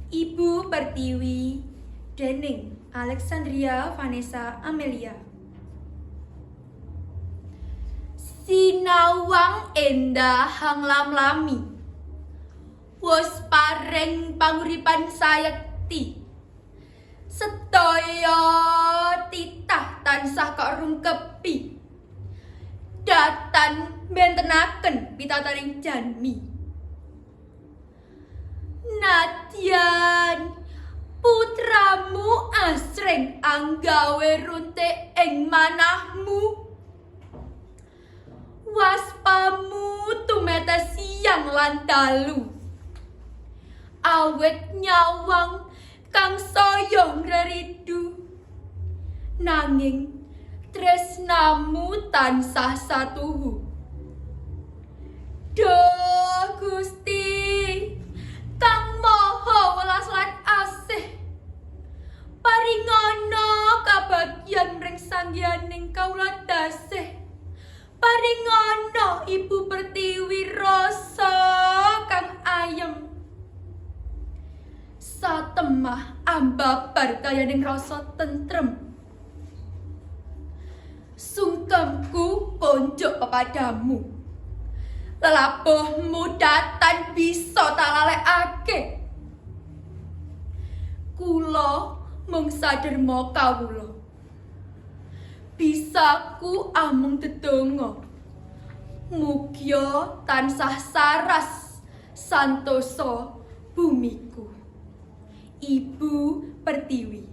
Ibu Pertiwi dening Alexandria Vanessa Amelia. Sinawang endah hanglam-lami, wus paring panguripan sayekti, sedaya titah tansah karungkepi, datan bentenaken pitataning janmi. Nadyan putramu asring anggawe runtik ing manahmu, waspamu tumetes siang lan dalu, awet nyawang kang saya ngreridu, nanging tresnamu tansah satuhu. Duh Gusti kang maha welas lan asih, paringana kabagyan mring sangyaning kawula dasih, paringana Ibu Pertiwi rasa kang ayem, satemah ambabar kayaning rasa tentrem. Sungkemku konjuk kepadamu, lelabuhmu datan bisa tak lalekake. Kula mung saderma kawula, bisaku amung dedonga, mugya tansah saras santosa bumiku. Ibu Pertiwi.